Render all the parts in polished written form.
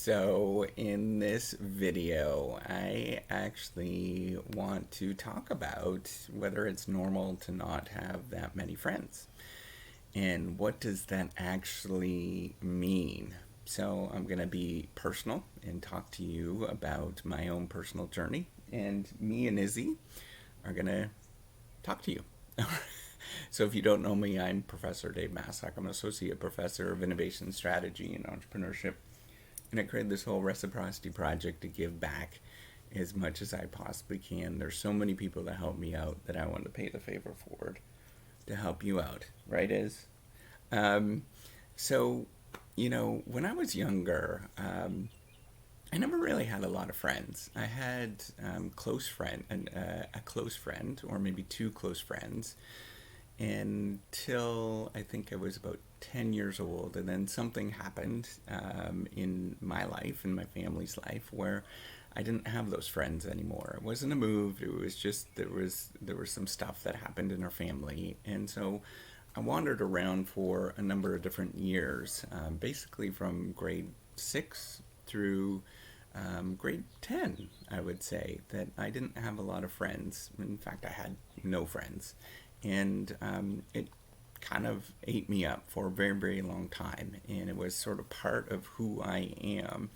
So in this video, I actually want to talk about whether it's normal to not have that many friends. And what does that actually mean? So I'm going to be personal and talk to you about my own personal journey. And me and Izzy are going to talk to you. So if you don't know me, I'm Professor Dave Maslach. I'm an associate professor of innovation strategy and entrepreneurship. And I created this whole reciprocity project to give back as much as I possibly can. There's so many people that help me out that I want to pay the favor forward to help you out. Right, Iz? Um, so, when I was younger, I never really had a lot of friends. I had a close friend, or maybe two close friends, until I think I was about 10 years old. And then something happened in my life, in my family's life, where I didn't have those friends anymore. It wasn't a move. It was just there was some stuff that happened in our family. And so I wandered around for a number of different years, basically from grade 6 through grade 10, I would say, that I didn't have a lot of friends. In fact, I had no friends. And it kind of ate me up for a very, very long time. And it was sort of part of who I am.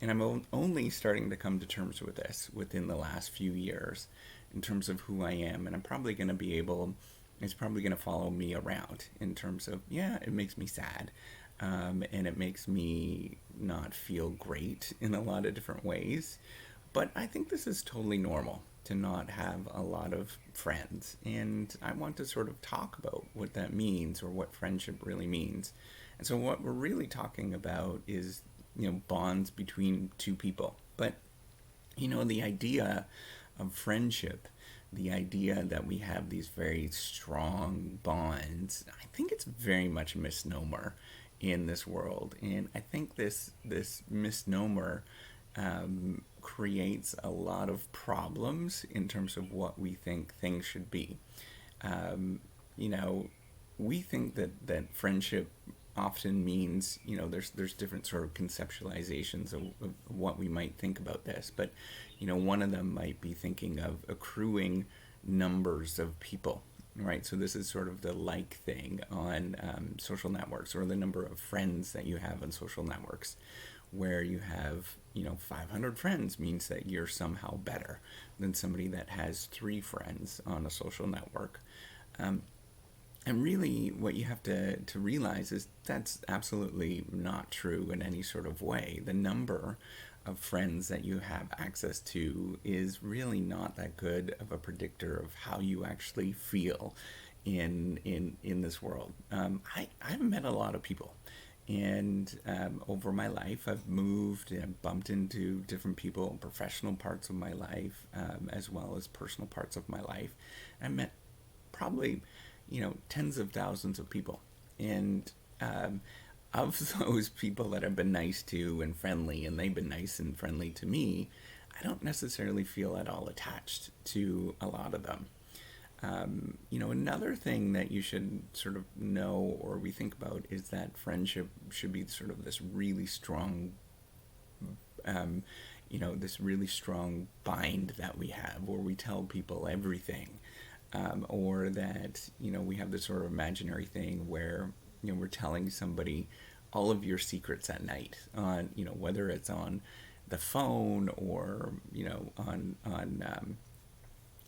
And I'm only starting to come to terms with this within the last few years in terms of who I am. And I'm probably going to be able, it's probably going to follow me around in terms of, yeah, it makes me sad. And it makes me not feel great in a lot of different ways. But I think this is totally normal to not have a lot of friends. And I want to sort of talk about what that means or what friendship really means. And so what we're really talking about is, bonds between two people. But, the idea of friendship, the idea that we have these very strong bonds, I think it's very much a misnomer in this world. And I think this misnomer creates a lot of problems in terms of what we think things should be. Um, you know, we think that friendship often means, there's different sort of conceptualizations of what we might think about this, but one of them might be thinking of accruing numbers of people, right? So this is sort of the like thing on social networks, or the number of friends that you have on social networks, where you have 500 friends means that you're somehow better than somebody that has 3 friends on a social network. um, and really, what you have to realize is that's absolutely not true in any sort of way. The number of friends that you have access to is really not that good of a predictor of how you actually feel in this world. I've met a lot of people, and over my life, I've moved and bumped into different people in professional parts of my life, as well as personal parts of my life. I met probably tens of thousands of people. And of those people that I've been nice to and friendly, and they've been nice and friendly to me, I don't necessarily feel at all attached to a lot of them. Another thing that you should sort of know, or we think about, is that friendship should be sort of this really strong, this really strong bind that we have, where we tell people everything, or that we have this sort of imaginary thing where we're telling somebody all of your secrets at night, on whether it's on the phone, or on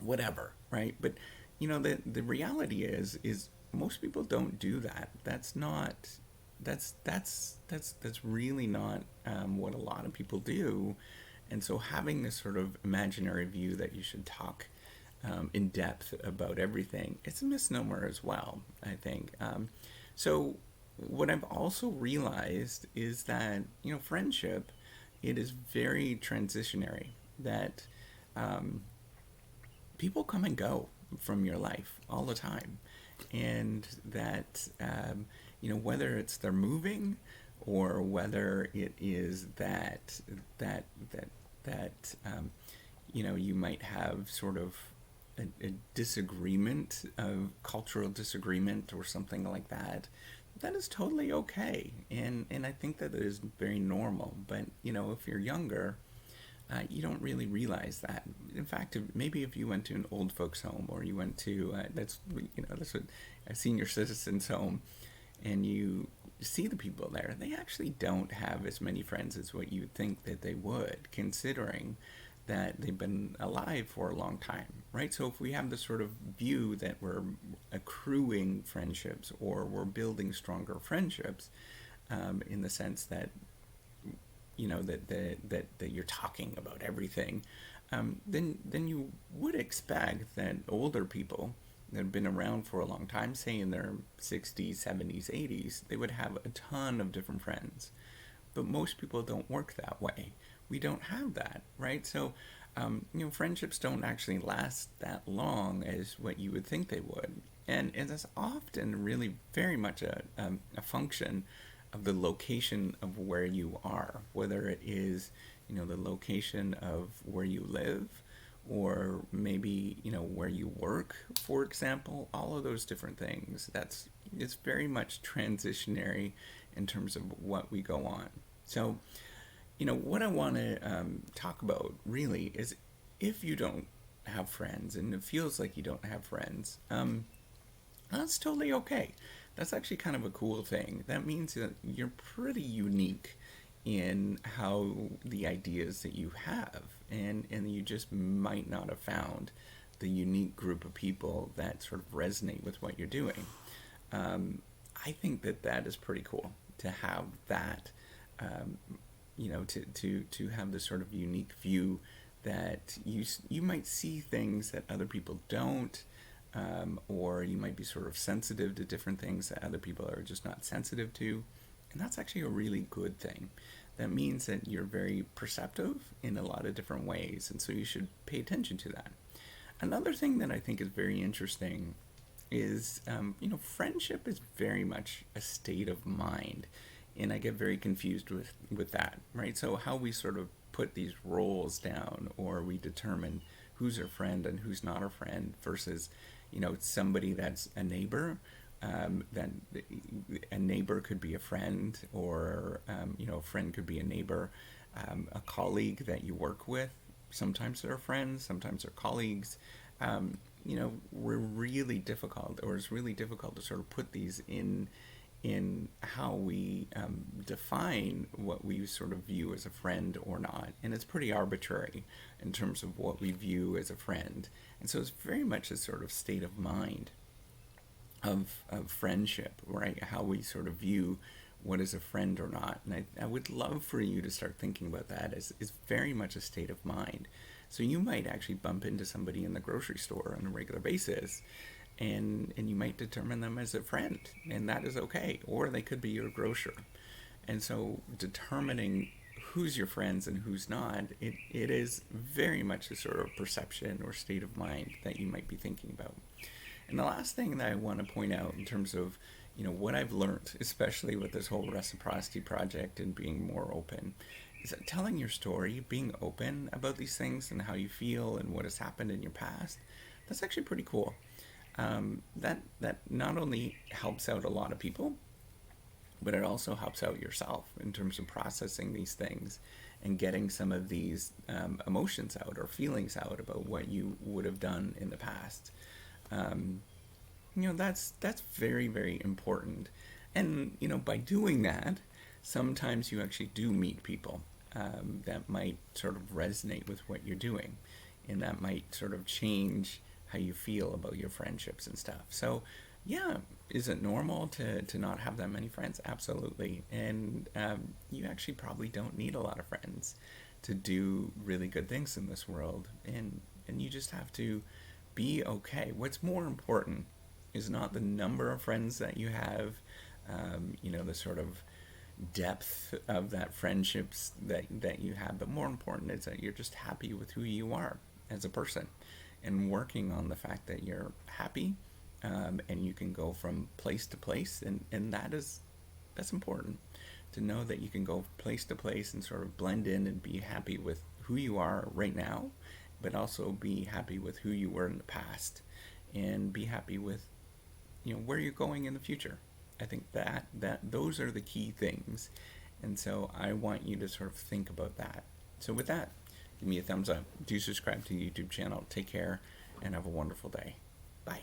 whatever, right? But the reality is most people don't do that. That's really not what a lot of people do. And so having this sort of imaginary view that you should talk in depth about everything, it's a misnomer as well, I think. So what I've also realized is that friendship, it is very transitionary. That people come and go from your life all the time, and that whether it's they're moving, or whether it is that you might have sort of a disagreement, a cultural disagreement, or something like that, that is totally okay, and I think that it is very normal. But if you're younger, you don't really realize that. In fact, maybe if you went to an old folks home, or you went to that's what a senior citizens home, and you see the people there, they actually don't have as many friends as what you would think that they would, considering that they've been alive for a long time, right? So if we have this sort of view that we're accruing friendships, or we're building stronger friendships, in the sense that that you're talking about everything, then you would expect that older people that have been around for a long time, say in their 60s, 70s, 80s, they would have a ton of different friends. But most people don't work that way. We don't have that, right? So, friendships don't actually last that long as what you would think they would. And that's often really very much a function of the location of where you are, whether it is, the location of where you live, or maybe, where you work, for example, all of those different things. It's very much transitionary in terms of what we go on. So, what I want to talk about really is, if you don't have friends and it feels like you don't have friends, that's totally okay. That's actually kind of a cool thing. That means that you're pretty unique in how the ideas that you have, and you just might not have found the unique group of people that sort of resonate with what you're doing. I think that that is pretty cool to have that, to have this sort of unique view that you might see things that other people don't, or you might be sort of sensitive to different things that other people are just not sensitive to. And that's actually a really good thing. That means that you're very perceptive in a lot of different ways, and so you should pay attention to that. Another thing that I think is very interesting is, friendship is very much a state of mind. And I get very confused with that, right? So, how we sort of put these roles down, or we determine who's our friend and who's not our friend, versus, somebody that's a neighbor. Then a neighbor could be a friend, or a friend could be a neighbor. A colleague that you work with, sometimes they're friends, sometimes they're colleagues. We're really difficult, or it's really difficult to sort of put these in how we define what we sort of view as a friend or not. And it's pretty arbitrary in terms of what we view as a friend. And so it's very much a sort of state of mind of friendship, right? How we sort of view what is a friend or not. And I would love for you to start thinking about that as very much a state of mind. So you might actually bump into somebody in the grocery store on a regular basis, and you might determine them as a friend, and that is okay. Or they could be your grocer. And so determining who's your friends and who's not, it is very much a sort of perception or state of mind that you might be thinking about. And the last thing that I want to point out in terms of, what I've learned, especially with this whole reciprocity project and being more open, is that telling your story, being open about these things and how you feel and what has happened in your past, that's actually pretty cool. That not only helps out a lot of people, but it also helps out yourself in terms of processing these things and getting some of these emotions out, or feelings out, about what you would have done in the past. Um, that's very, very important. And by doing that, sometimes you actually do meet people that might sort of resonate with what you're doing, and that might sort of change how you feel about your friendships and stuff. So, yeah, is it normal to not have that many friends? Absolutely. And you actually probably don't need a lot of friends to do really good things in this world. And you just have to be okay. What's more important is not the number of friends that you have, the sort of depth of that friendships that you have, but more important is that you're just happy with who you are as a person, and working on the fact that you're happy, and you can go from place to place, and that's important, to know that you can go place to place and sort of blend in and be happy with who you are right now, but also be happy with who you were in the past, and be happy with where you're going in the future. I think that those are the key things. And so I want you to sort of think about that. So with that, give me a thumbs up. Do subscribe to the YouTube channel. Take care and have a wonderful day. Bye.